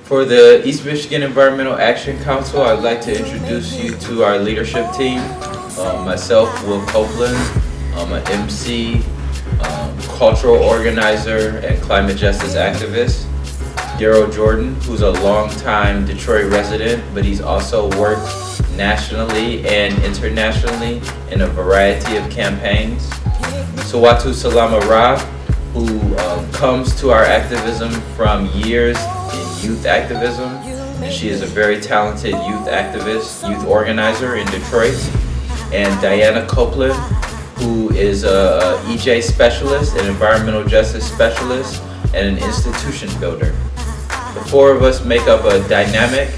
For the East Michigan Environmental Action Council, I'd like to introduce you to our leadership team. Myself, Will Copeland, I'm an MC, cultural organizer, and climate justice activist. Daryl Jordan, who's a longtime Detroit resident, but he's also worked nationally and internationally in a variety of campaigns. Sawatu Salama Ra, who comes to our activism from years in youth activism, and she is a very talented youth activist, youth organizer in Detroit. And Diana Copeland, who is a EJ specialist, an environmental justice specialist, and an institution builder. The four of us make up a dynamic,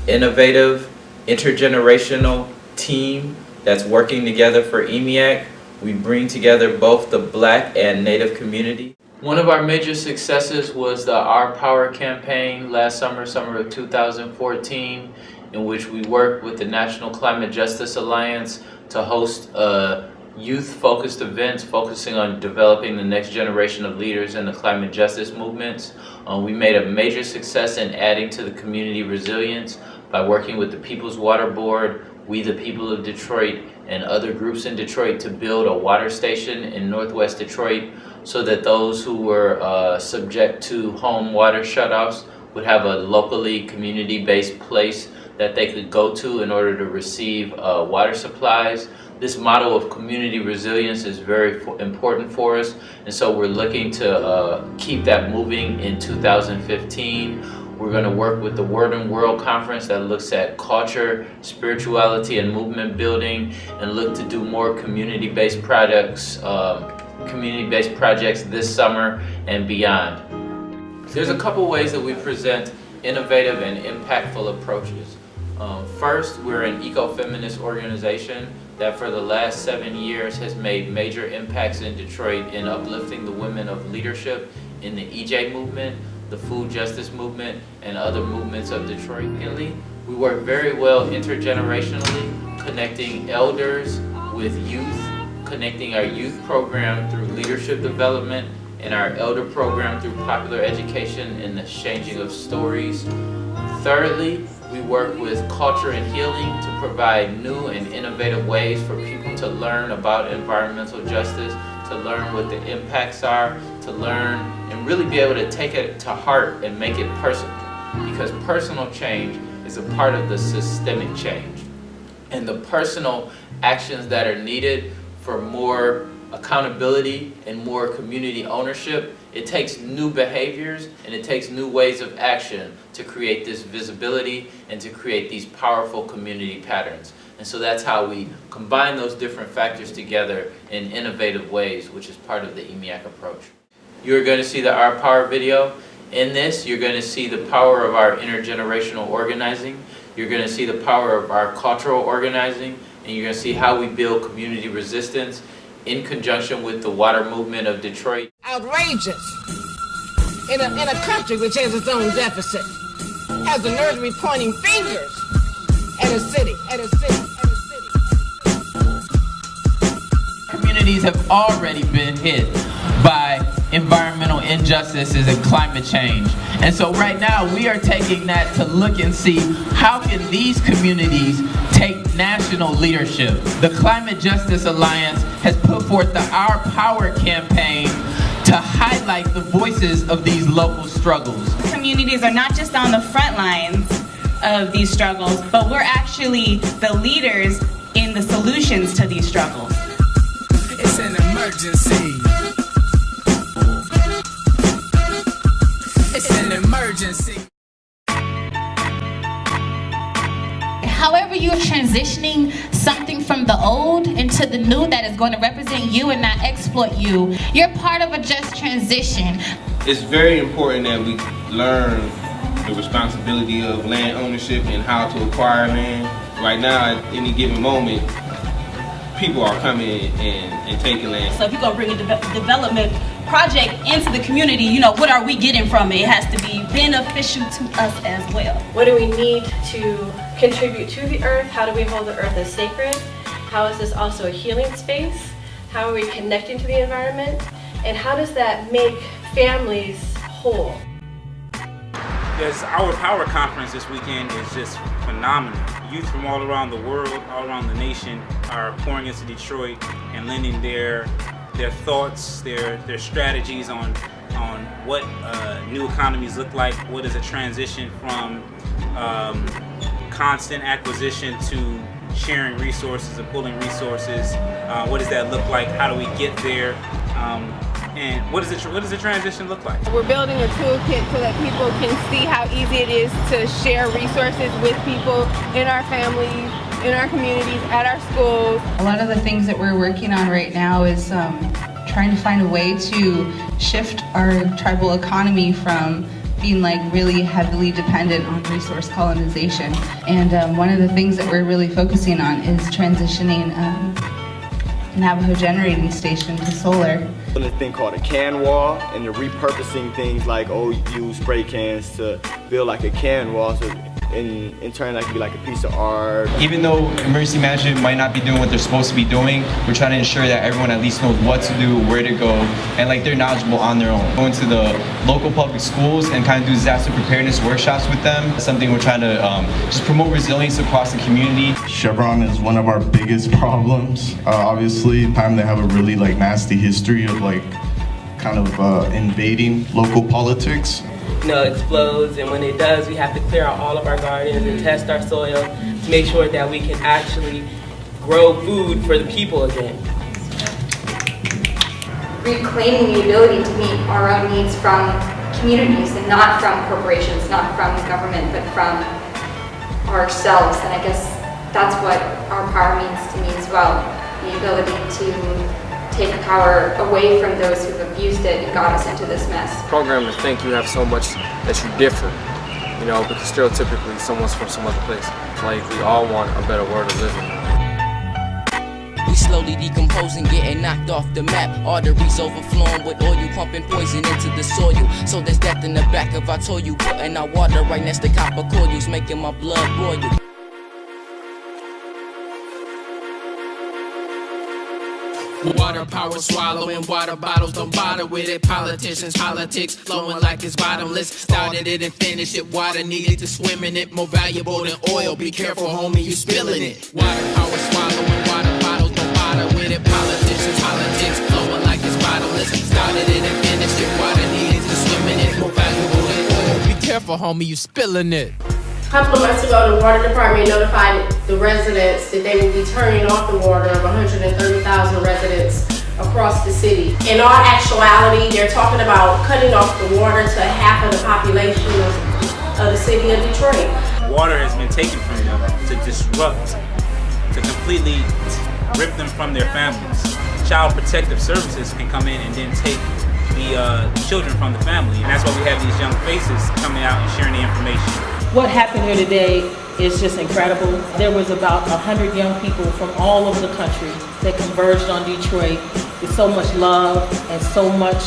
innovative, intergenerational team that's working together for EMEAC. We bring together both the Black and Native community. One of our major successes was the Our Power campaign last summer of 2014, in which we worked with the National Climate Justice Alliance to host youth-focused events focusing on developing the next generation of leaders in the climate justice movements. We made a major success in adding to the community resilience by working with the People's Water Board, We the People of Detroit, and other groups in Detroit to build a water station in Northwest Detroit so that those who were subject to home water shutoffs would have a locally community-based place that they could go to in order to receive water supplies. This model of community resilience is very important for us, and so we're looking to keep that moving in 2015. We're going to work with the Word and World Conference that looks at culture, spirituality, and movement building, and look to do more community-based projects this summer and beyond. There's a couple ways that we present innovative and impactful approaches. First, we're an eco-feminist organization that for the last 7 years has made major impacts in Detroit in uplifting the women of leadership in the EJ movement, the food justice movement, and other movements of Detroit. We work very well intergenerationally, connecting elders with youth, connecting our youth program through leadership development and our elder program through popular education and the exchanging of stories. Thirdly, we work with culture and healing to provide new and innovative ways for people to learn about environmental justice, to learn what the impacts are, to learn and really be able to take it to heart and make it personal. Because personal change is a part of the systemic change. And the personal actions that are needed for more accountability and more community ownership, it takes new behaviors and it takes new ways of action to create this visibility and to create these powerful community patterns. And so that's how we combine those different factors together in innovative ways, which is part of the EMEAC approach. You're going to see the Our Power video. In this, you're going to see the power of our intergenerational organizing. You're going to see the power of our cultural organizing, and you're going to see how we build community resistance in conjunction with the water movement of Detroit. Outrageous. In a country which has its own deficit, has the nerve to be pointing fingers at a city, Communities have already been hit by environmental injustices and climate change. And so right now we are taking that to look and see how can these communities take national leadership. The Climate Justice Alliance has put forth the Our Power campaign to highlight the voices of these local struggles. Communities are not just on the front lines of these struggles, but we're actually the leaders in the solutions to these struggles. It's an emergency. It's an emergency. However you're transitioning something from the old into the new that is going to represent you and not exploit you, you're part of a just transition. It's very important that we learn the responsibility of land ownership and how to acquire land. Right now, at any given moment, people are coming and taking land. So if you're going to bring a development project into the community, you know, what are we getting from it? It has to be beneficial to us as well. What do we need to contribute to the earth? How do we hold the earth as sacred? How is this also a healing space? How are we connecting to the environment? And how does that make families whole? Yes, our Power Conference this weekend is just phenomenal. Youth from all around the world, all around the nation are pouring into Detroit and lending their thoughts, their strategies on what new economies look like. What is a transition from constant acquisition to sharing resources and pooling resources? What does that look like? How do we get there? And what does the transition look like? We're building a toolkit so that people can see how easy it is to share resources with people in our families, in our communities, at our schools. A lot of the things that we're working on right now is trying to find a way to shift our tribal economy from being like really heavily dependent on resource colonization. And one of the things that we're really focusing on is transitioning Navajo generating station to solar. A thing called a can wall, and they're repurposing things like old used spray cans to build like a can wall. So in turn, that could be like a piece of art. Even though emergency management might not be doing what they're supposed to be doing, we're trying to ensure that everyone at least knows what to do, where to go, and like they're knowledgeable on their own. Going to the local public schools and kind of do disaster preparedness workshops with them. Something we're trying to just promote resilience across the community. Chevron is one of our biggest problems. Obviously, time they have a really like nasty history of like kind of invading local politics. Explodes, and when it does, we have to clear out all of our gardens and test our soil to make sure that we can actually grow food for the people again. Reclaiming the ability to meet our own needs from communities and not from corporations, not from government, but from ourselves. And I guess that's what our power means to me as well. The ability to take power away from those who've abused it and got us into this mess. Programmers think you have so much that you differ, you know, because stereotypically someone's from some other place. Like, we all want a better world to live in. We slowly decomposing, getting knocked off the map. Arteries overflowing with oil, pumping poison into the soil. So there's death in the back of our toil. Putting our water right next to copper coils, making my blood boil. Water power swallowing water bottles, don't bother with it. Politicians, politics, flowing like it's bottomless. Started it and finished it. Water needed to swim in it, more valuable than oil. Be careful, homie, you spilling it. Water power swallowing water bottles, don't bother with it. Politicians, politics, flowing like it's bottomless. Started it and finished it. Water needed to swim in it, more valuable than oil. Be careful, homie, you spilling it. A couple of months ago, the water department notified the residents that they will be turning off the water of 130,000 residents across the city. In all actuality, they're talking about cutting off the water to half of the population of the city of Detroit. Water has been taken from them to disrupt, to completely rip them from their families. Child Protective Services can come in and then take the children from the family. And that's why we have these young faces coming out and sharing the information. What happened here today is just incredible. There was about 100 young people from all over the country that converged on Detroit with so much love and so much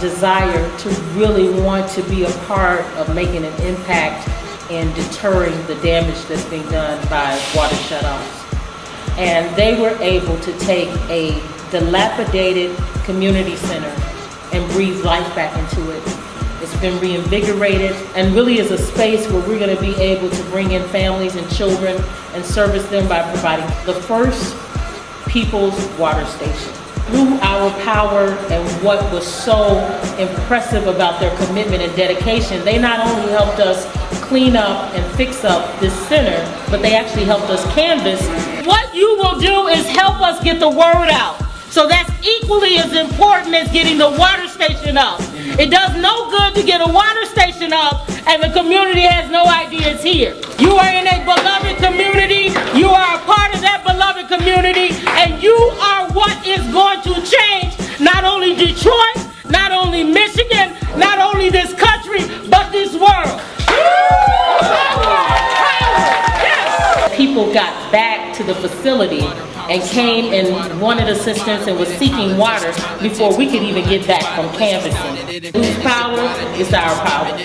desire to really want to be a part of making an impact in deterring the damage that's being done by water shutoffs. And they were able to take a dilapidated community center and breathe life back into it. It's been reinvigorated and really is a space where we're going to be able to bring in families and children and service them by providing the first people's water station. Through our power and what was so impressive about their commitment and dedication, they not only helped us clean up and fix up this center, but they actually helped us canvas. What you will do is help us get the word out. So that's equally as important as getting the water station up. It does no good to get a water station up and the community has no idea it's here. You are in a beloved community, you are a part of that beloved community, and you are what is going to change not only Detroit, not only Michigan, not only this country, but this world. People got back to the facility and came and wanted assistance and was seeking water before we could even get back from canvassing. Whose power is our power.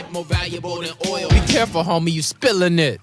Be careful, homie, you spilling it.